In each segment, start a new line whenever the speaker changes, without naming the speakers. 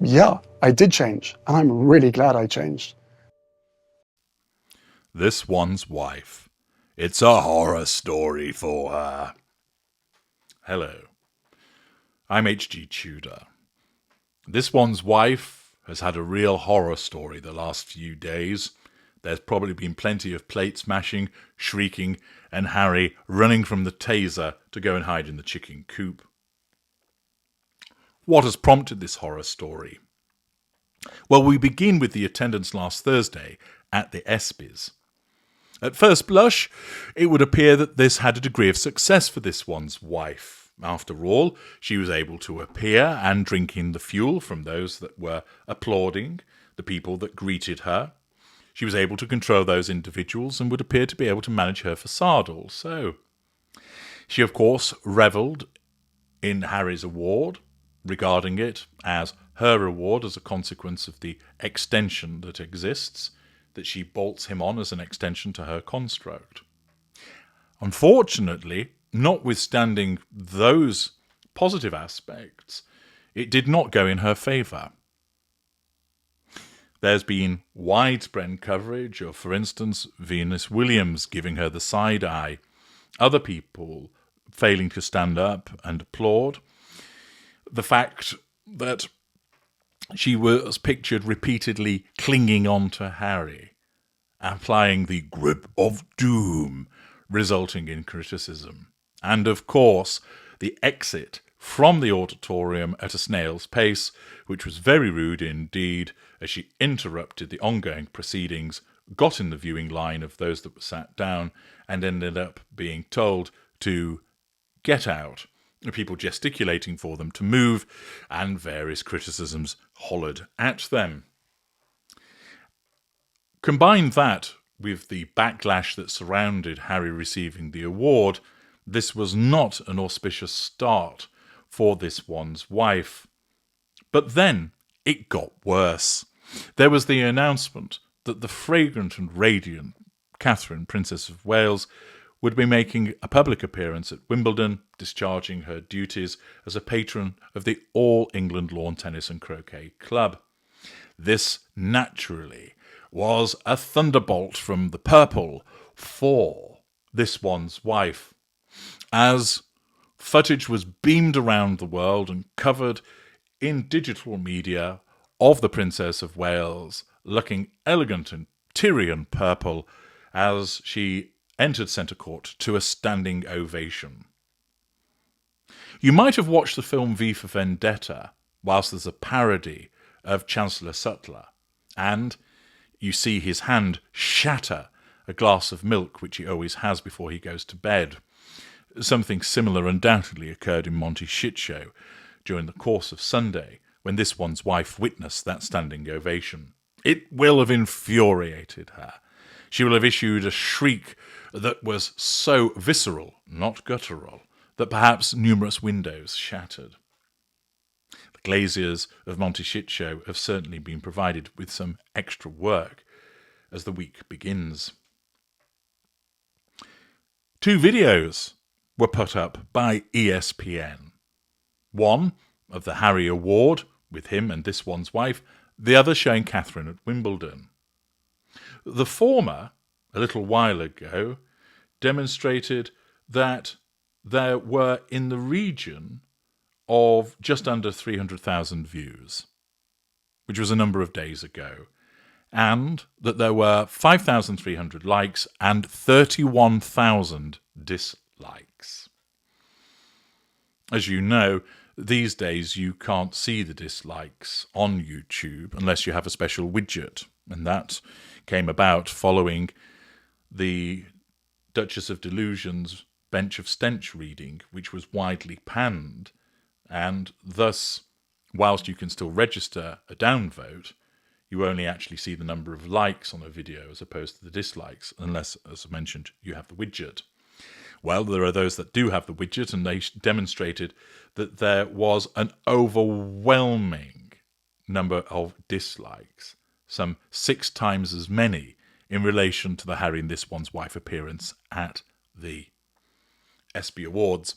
Yeah, I did change, and I'm really glad I changed.
This one's wife. It's a horror story for her. Hello, I'm HG Tudor. This one's wife has had a real horror story the last few days. There's probably been plenty of plate smashing, shrieking, and Harry running from the taser to go and hide in the chicken coop. What has prompted this horror story? Well, we begin with the attendance last Thursday at the ESPYs. At first blush, it would appear that this had a degree of success for this one's wife. After all, she was able to appear and drink in the fuel from those that were applauding, the people that greeted her. She was able to control those individuals and would appear to be able to manage her facade also. She, of course, revelled in Harry's award, regarding it as her reward as a consequence of the extension that exists, that she bolts him on as an extension to her construct. Unfortunately, notwithstanding those positive aspects, it did not go in her favour. There's been widespread coverage of, for instance, Venus Williams giving her the side eye, other people failing to stand up and applaud, the fact that she was pictured repeatedly clinging on to Harry, applying the grip of doom, resulting in criticism. And of course, the exit from the auditorium at a snail's pace, which was very rude indeed, as she interrupted the ongoing proceedings, got in the viewing line of those that were sat down, and ended up being told to get out, people gesticulating for them to move, and various criticisms hollered at them. Combine that with the backlash that surrounded Harry receiving the award, this was not an auspicious start for this one's wife. But then it got worse. There was the announcement that the fragrant and radiant Catherine, Princess of Wales, would be making a public appearance at Wimbledon, discharging her duties as a patron of the All England Lawn Tennis and Croquet Club. This, naturally, was a thunderbolt from the purple for this one's wife, as footage was beamed around the world and covered in digital media of the Princess of Wales looking elegant in Tyrian purple as she entered centre court to a standing ovation. You might have watched the film V for Vendetta whilst there's a parody of Chancellor Sutler, and you see his hand shatter a glass of milk which he always has before he goes to bed. Something similar undoubtedly occurred in Monty's shit show during the course of Sunday when this one's wife witnessed that standing ovation. It will have infuriated her. She will have issued a shriek that was so visceral, not guttural, that perhaps numerous windows shattered. The glaziers of Monty Shit Show have certainly been provided with some extra work as the week begins. 2 videos were put up by ESPN. One of the Harry Award, with him and this one's wife, the other showing Catherine at Wimbledon. The former, a little while ago, demonstrated that there were in the region of just under 300,000 views, which was a number of days ago, and that there were 5,300 likes and 31,000 dislikes. As you know, these days you can't see the dislikes on YouTube unless you have a special widget, and that came about following the Duchess of Delusion's Bench of Stench reading, which was widely panned, and thus, whilst you can still register a downvote, you only actually see the number of likes on a video as opposed to the dislikes, unless, as I mentioned, you have the widget. Well, there are those that do have the widget, and they demonstrated that there was an overwhelming number of dislikes, some 6 times as many in relation to the Harry and This One's Wife appearance at the ESPY Awards.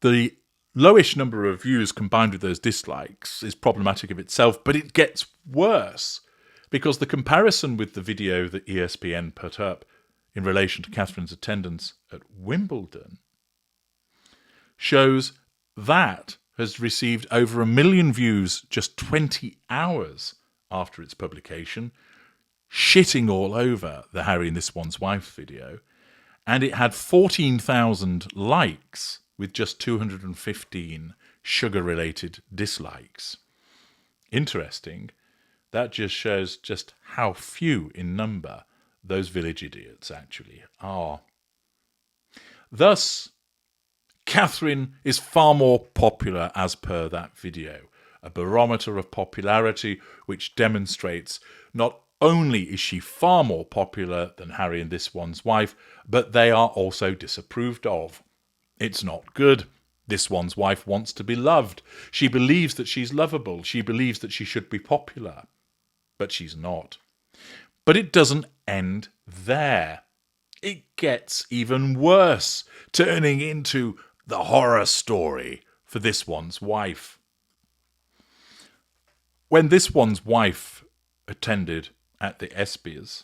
The lowish number of views combined with those dislikes is problematic of itself, but it gets worse because the comparison with the video that ESPN put up in relation to Catherine's attendance at Wimbledon shows that has received over 1 million views just 20 hours after its publication, shitting all over the Harry and This One's Wife video, and it had 14,000 likes with just 215 sugar-related dislikes. Interesting. That just shows just how few in number those village idiots actually are. Thus, Catherine is far more popular as per that video, a barometer of popularity which demonstrates not only is she far more popular than Harry and This One's Wife, but they are also disapproved of. It's not good. This One's Wife wants to be loved. She believes that she's lovable. She believes that she should be popular. But she's not. But it doesn't end there. It gets even worse, turning into the horror story for This One's Wife. When This One's Wife attended at the ESPYs,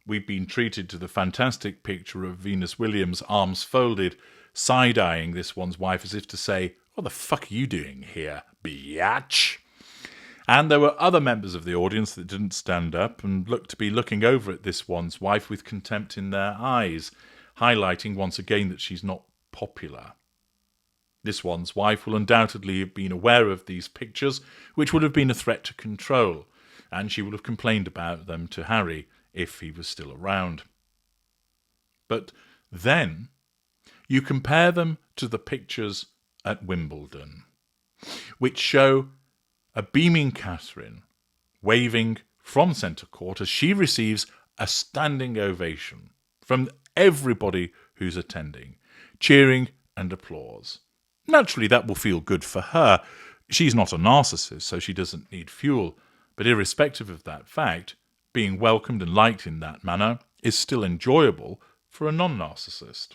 we've been treated to the fantastic picture of Venus Williams, arms folded, side-eyeing This One's Wife as if to say, "What the fuck are you doing here, biatch?" And there were other members of the audience that didn't stand up and looked to be looking over at This One's Wife with contempt in their eyes, highlighting once again that she's not popular. This One's Wife will undoubtedly have been aware of these pictures, which would have been a threat to control, and she would have complained about them to Harry if he was still around. But then you compare them to the pictures at Wimbledon, which show a beaming Catherine waving from centre court as she receives a standing ovation from everybody who's attending, cheering and applause. Naturally, that will feel good for her. She's not a narcissist, so she doesn't need fuel. But irrespective of that fact, being welcomed and liked in that manner is still enjoyable for a non-narcissist.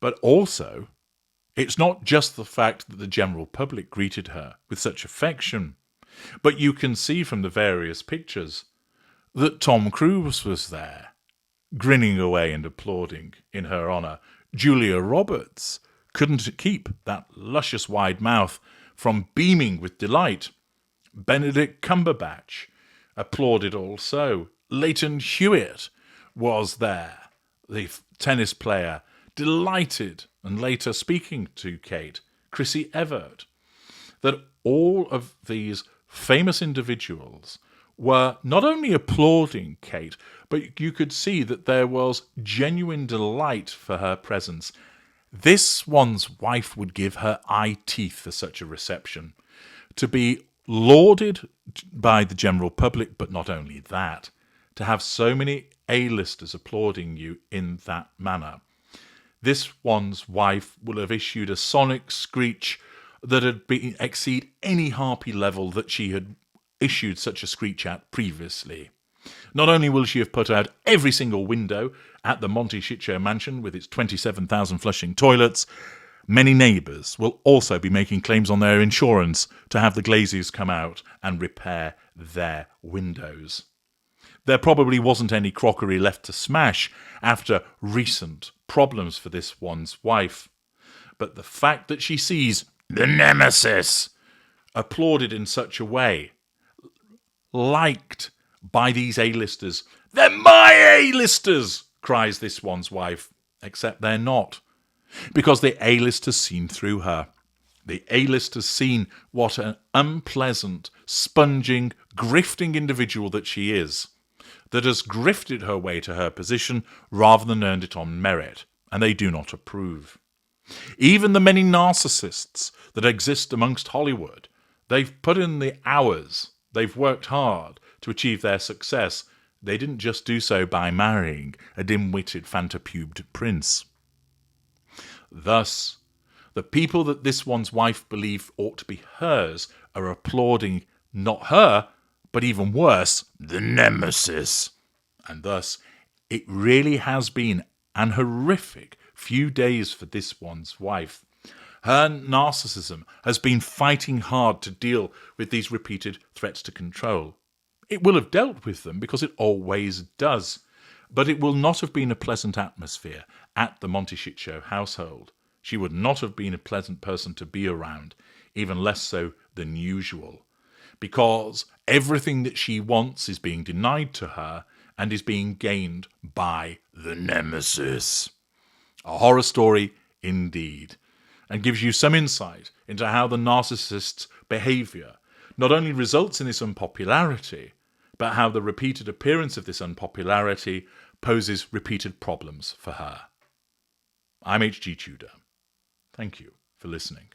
But also, it's not just the fact that the general public greeted her with such affection, but you can see from the various pictures that Tom Cruise was there, grinning away and applauding in her honour. Julia Roberts couldn't keep that luscious wide mouth from beaming with delight. Benedict Cumberbatch applauded also. Leighton Hewitt was there, the tennis player, delighted and later speaking to Kate. Chrissy Evert. That all of these famous individuals were not only applauding Kate, but you could see that there was genuine delight for her presence. This One's Wife would give her eye teeth for such a reception. To be lauded by the general public, but not only that, to have so many A-listers applauding you in that manner. This One's Wife will have issued a sonic screech that had exceed any harpy level that she had issued such a screech at previously. Not only will she have put out every single window at the Monty Shitshow mansion with its 27,000 flushing toilets, many neighbours will also be making claims on their insurance to have the glaziers come out and repair their windows. There probably wasn't any crockery left to smash after recent problems for This One's Wife. But the fact that she sees the nemesis applauded in such a way, liked by these A-listers. "They're my A-listers!" cries This One's Wife. Except they're not. Because the A-list has seen through her. The A-list has seen what an unpleasant, sponging, grifting individual that she is. That has grifted her way to her position rather than earned it on merit. And they do not approve. Even the many narcissists that exist amongst Hollywood, they've put in the hours. They've worked hard to achieve their success. They didn't just do so by marrying a dim-witted, fanta-pubed prince. Thus, the people that This One's Wife believe ought to be hers are applauding not her, but even worse, the nemesis. And thus, it really has been an horrific few days for This One's Wife. Her narcissism has been fighting hard to deal with these repeated threats to control. It will have dealt with them because it always does, but it will not have been a pleasant atmosphere at the Monty Shit Show household. She would not have been a pleasant person to be around, even less so than usual, because everything that she wants is being denied to her and is being gained by the nemesis. A horror story indeed, and gives you some insight into how the narcissist's behaviour not only results in this unpopularity, but how the repeated appearance of this unpopularity poses repeated problems for her. I'm H.G. Tudor. Thank you for listening.